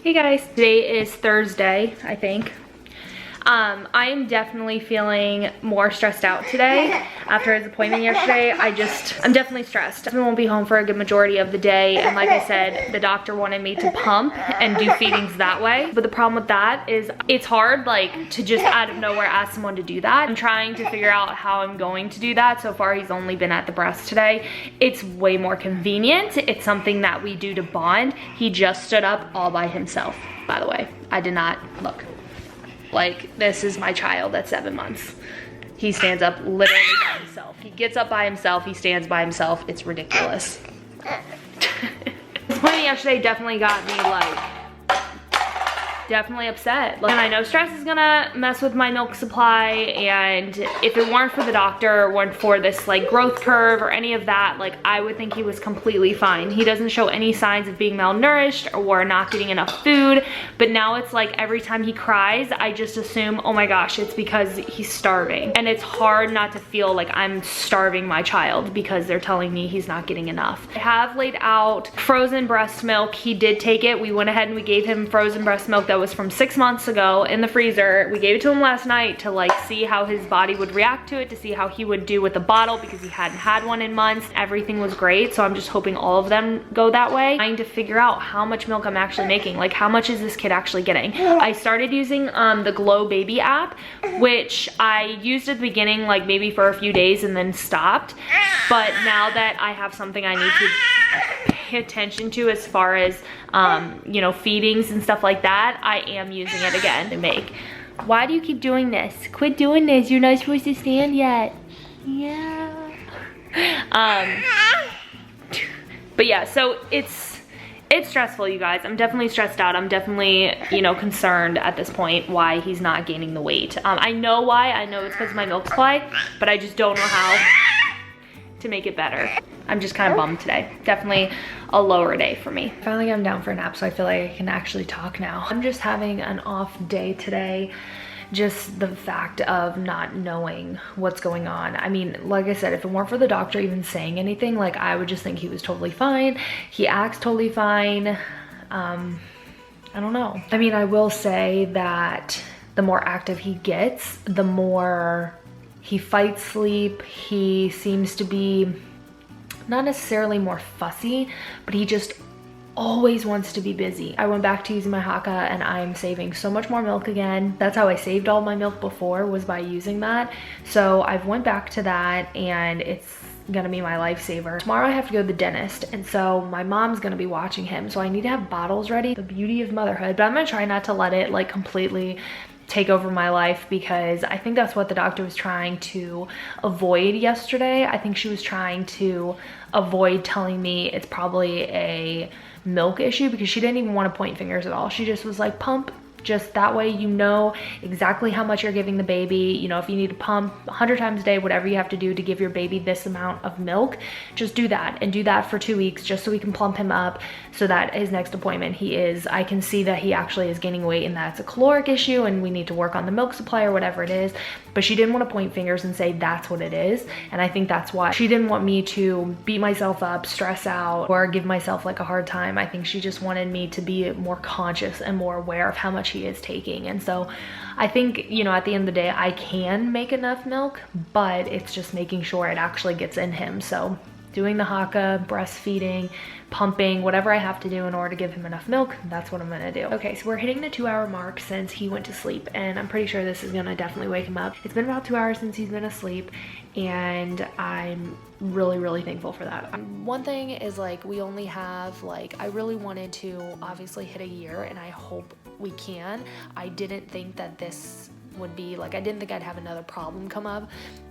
Hey guys, today is Thursday, I think. I am definitely feeling more stressed out today after his appointment yesterday. I'm definitely stressed. I won't be home for a good majority of the day, and like I said, the doctor wanted me to pump and do feedings that way. But the problem with that is it's hard, like, to just out of nowhere ask someone to do that. I'm trying to figure out how I'm going to do that. So far, he's only been at the breast today. It's way more convenient. It's something that we do to bond. He just stood up all by himself, by the way. I did not look. Like, this is my child at 7 months. He stands up literally by himself. He gets up by himself, he stands by himself. It's ridiculous. This point yesterday definitely got me, like, definitely upset. And I know stress is gonna mess with my milk supply, and if it weren't for the doctor, or weren't for this like growth curve or any of that, like, I would think he was completely fine. He doesn't show any signs of being malnourished or not getting enough food, but now it's like every time he cries, I just assume, oh my gosh, it's because he's starving. And it's hard not to feel like I'm starving my child because they're telling me he's not getting enough. I have laid out frozen breast milk. He did take it. We went ahead and we gave him frozen breast milk that was from 6 months ago in the freezer. We gave it to him last night to like see how his body would react to it, to see how he would do with the bottle because he hadn't had one in months. Everything was great, so I'm just hoping all of them go that way. Trying to figure out how much milk I'm actually making. Like, how much is this kid actually getting? I started using the Glow Baby app, which I used at the beginning, like maybe for a few days and then stopped. But now that I have something I need to pay attention to as far as you know, feedings and stuff like that, I am using it again to make. Why do you keep doing this? Quit doing this. You're not supposed to stand yet. Yeah. But yeah, so it's stressful, you guys. I'm definitely stressed out. I'm definitely, you know, concerned at this point why he's not gaining the weight. I know why. I know it's because of my milk supply, but I just don't know how to make it better. I'm just kind of bummed today. Definitely a lower day for me. Finally, I'm down for a nap, so I feel like I can actually talk now. I'm just having an off day today. Just the fact of not knowing what's going on. I mean, like I said, if it weren't for the doctor even saying anything, like, I would just think he was totally fine. He acts totally fine. I don't know. I mean, I will say that the more active he gets, the more he fights sleep. He seems to be not necessarily more fussy, but he just always wants to be busy. I went back to using my Haka and I'm saving so much more milk again. That's how I saved all my milk before, was by using that. So I've went back to that and it's gonna be my lifesaver. Tomorrow I have to go to the dentist, and so my mom's gonna be watching him, so I need to have bottles ready. The beauty of motherhood, but I'm gonna try not to let it like completely take over my life, because I think that's what the doctor was trying to avoid yesterday. I think she was trying to avoid telling me it's probably a milk issue, because she didn't even want to point fingers at all. She just was like, pump. Just that way you know exactly how much you're giving the baby. You know, if you need to pump 100 times a day, whatever you have to do to give your baby this amount of milk, just do that, and do that for 2 weeks, just so we can plump him up, so that his next appointment I can see that he actually is gaining weight and that's a caloric issue and we need to work on the milk supply or whatever it is. But she didn't want to point fingers and say that's what it is. And I think that's why she didn't want me to beat myself up, stress out, or give myself like a hard time. I think she just wanted me to be more conscious and more aware of how much he is taking. And so I think, you know, at the end of the day, I can make enough milk, but it's just making sure it actually gets in him. So doing the Haka, breastfeeding, pumping, whatever I have to do in order to give him enough milk, that's what I'm gonna do. Okay, so we're hitting the 2-hour mark since he went to sleep, and I'm pretty sure this is gonna definitely wake him up. It's been about 2 hours since he's been asleep, and I'm really thankful for that. One thing is, like, we only have, like, I really wanted to obviously hit a year, and I hope we can. I didn't think that this would be, like, I didn't think I'd have another problem come up.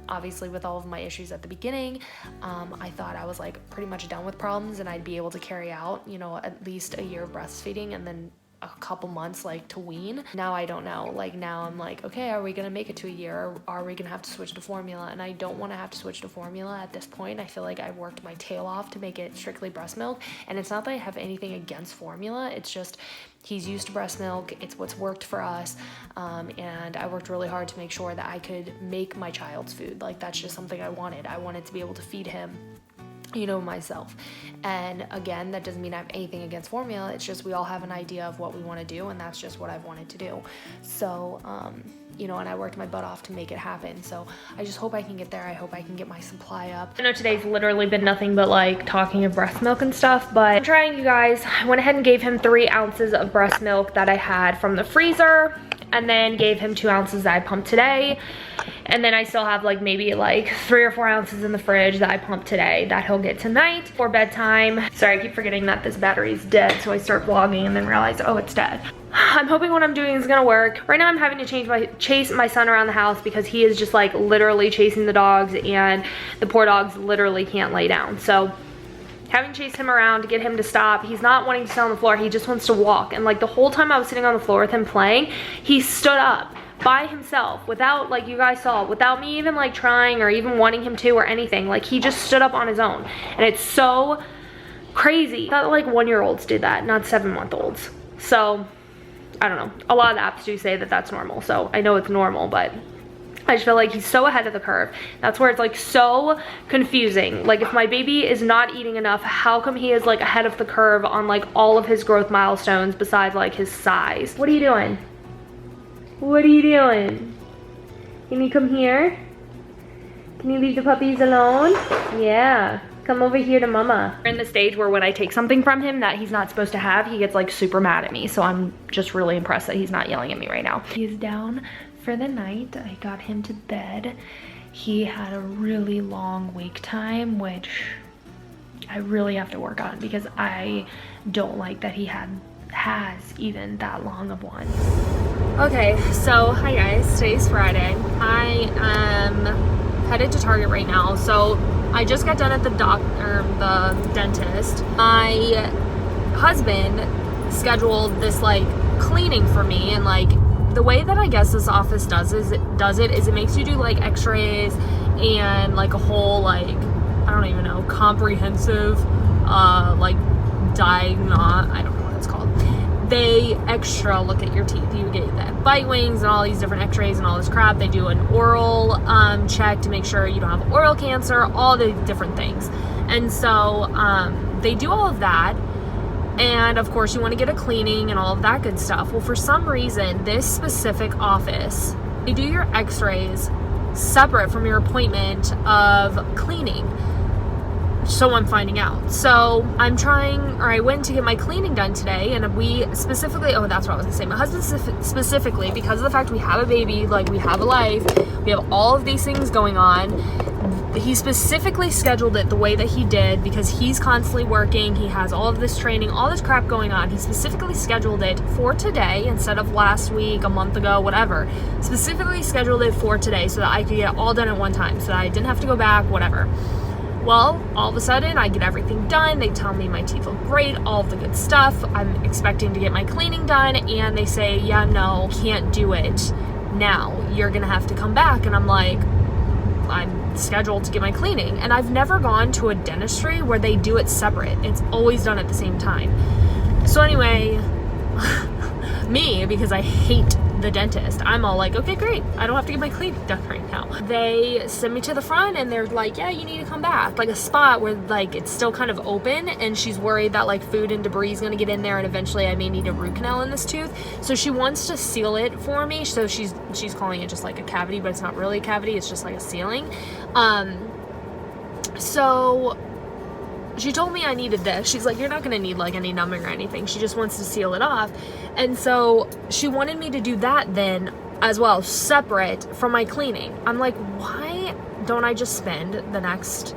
Obviously, with all of my issues at the beginning, I thought I was like pretty much done with problems and I'd be able to carry out, you know, at least a year of breastfeeding and then a couple months like to wean. Now I don't know. Like, now I'm like, okay, are we gonna make it to a year, or are we gonna have to switch to formula? And I don't want to have to switch to formula at this point. I feel like I worked my tail off to make it strictly breast milk, and it's not that I have anything against formula. It's just he's used to breast milk. It's what's worked for us, and I worked really hard to make sure that I could make my child's food. Like, that's just something I wanted. I wanted to be able to feed him you know, myself. And again, that doesn't mean I have anything against formula. It's just we all have an idea of what we want to do, and that's just what I've wanted to do. So, you know, and I worked my butt off to make it happen. So I just hope I can get there. I hope I can get my supply up. I know today's literally been nothing but like talking of breast milk and stuff, but I'm trying, you guys. I went ahead and gave him 3 ounces of breast milk that I had from the freezer, and then gave him 2 ounces that I pumped today. And then I still have like maybe like 3 or 4 ounces in the fridge that I pumped today that he'll get tonight for bedtime. Sorry, I keep forgetting that this battery's dead, so I start vlogging and then realize, oh, it's dead. I'm hoping what I'm doing is gonna work. Right now I'm having to chase my son around the house because he is just like literally chasing the dogs, and the poor dogs literally can't lay down. So having chased him around to get him to stop. He's not wanting to sit on the floor, he just wants to walk. And like the whole time I was sitting on the floor with him playing, he stood up by himself without, like you guys saw, without me even like trying or even wanting him to or anything. Like he just stood up on his own, and it's so crazy that like 1-year-olds did that, not 7-month-olds. So I don't know, a lot of the apps do say that that's normal, so I know it's normal, but I just feel like he's so ahead of the curve. That's where it's like so confusing. Like if my baby is not eating enough, how come he is like ahead of the curve on like all of his growth milestones besides like his size? What are you doing? What are you doing? Can you come here? Can you leave the puppies alone? Yeah. Come over here to mama. We're in the stage where when I take something from him that he's not supposed to have, he gets like super mad at me. So I'm just really impressed that he's not yelling at me right now. He's down for the night. I got him to bed. He had a really long wake time, which I really have to work on because I don't like that he has even that long of one. Okay, so hi guys, today's Friday. I am headed to Target right now. So I just got done at the dentist. My husband scheduled this like cleaning for me, and like the way that I guess this office does it is it makes you do like x-rays and like a whole like, I don't even know, comprehensive like I don't know what it's called. They extra look at your teeth. You get that bite wings and all these different x-rays and all this crap. They do an oral check to make sure you don't have oral cancer, all the different things. And so they do all of that. And of course you want to get a cleaning and all of that good stuff. Well, for some reason, this specific office, they do your x-rays separate from your appointment of cleaning. So I'm finding out. So I went to get my cleaning done today, and we specifically, oh, that's what I was gonna say. My husband specifically, because of the fact we have a baby, like we have a life, we have all of these things going on, he specifically scheduled it the way that he did because he's constantly working. He has all of this training, all this crap going on. He specifically scheduled it for today instead of last week, a month ago, whatever. Specifically scheduled it for today so that I could get it all done at one time, so that I didn't have to go back, whatever. Well, all of a sudden, I get everything done. They tell me my teeth look great, all of the good stuff. I'm expecting to get my cleaning done, and they say, yeah, no, can't do it now. You're gonna have to come back. And I'm like, I'm scheduled to get my cleaning. And I've never gone to a dentistry where they do it separate. It's always done at the same time. So anyway, me, because I hate the dentist, I'm all like, okay, great, I don't have to get my cleaning done right now. They send me to the front and they're like, yeah, you need to come back. Like a spot where like it's still kind of open, and she's worried that like food and debris is gonna get in there, and eventually I may need a root canal in this tooth. So she wants to seal it for me. So she's calling it just like a cavity, but it's not really a cavity, it's just like a sealing. So she told me I needed this. She's like, you're not gonna need like any numbing or anything. She just wants to seal it off. And so she wanted me to do that then as well, separate from my cleaning. I'm like, why don't I just spend the next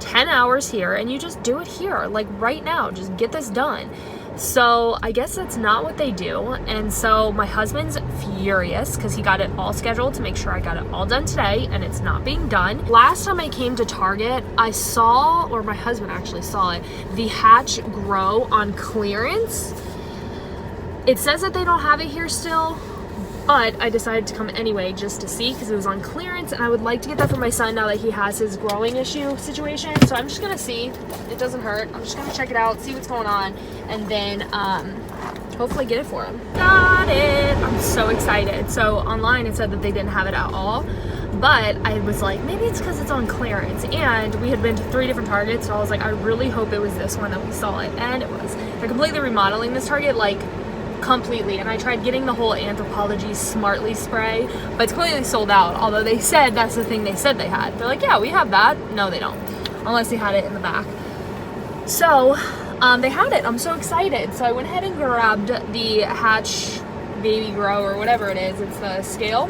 10 hours here and you just do it here, like right now, just get this done. So I guess that's not what they do. And so my husband's furious because he got it all scheduled to make sure I got it all done today, and it's not being done. Last time I came to Target, I saw, or my husband actually saw it, the Hatch Grow on clearance. It says that they don't have it here still, but I decided to come anyway just to see because it was on clearance, and I would like to get that for my son now that he has his growing issue situation. So I'm just gonna see. It doesn't hurt. I'm just gonna check it out, see what's going on, and then hopefully get it for him. Got it. I'm so excited. So online it said that they didn't have it at all, but I was like, maybe it's because it's on clearance, and we had been to 3 different Targets, so I was like, I really hope it was this one that we saw it, and it was. They're completely remodeling this Target, like completely, and I tried getting the whole Anthropologie Smartly spray, but it's completely sold out, although they said that's the thing they said they had. They're like, yeah, we have that. No, they don't, unless they had it in the back. So they had it. I'm so excited. So I went ahead and grabbed the Hatch Baby Grow or whatever it is. It's the scale.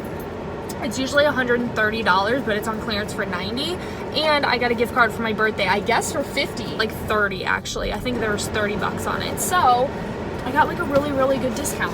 It's usually $130, but it's on clearance for $90. And I got a gift card for my birthday, I guess for $50, like $30 actually. I think there was $30 on it. So I got like a really, really good discount.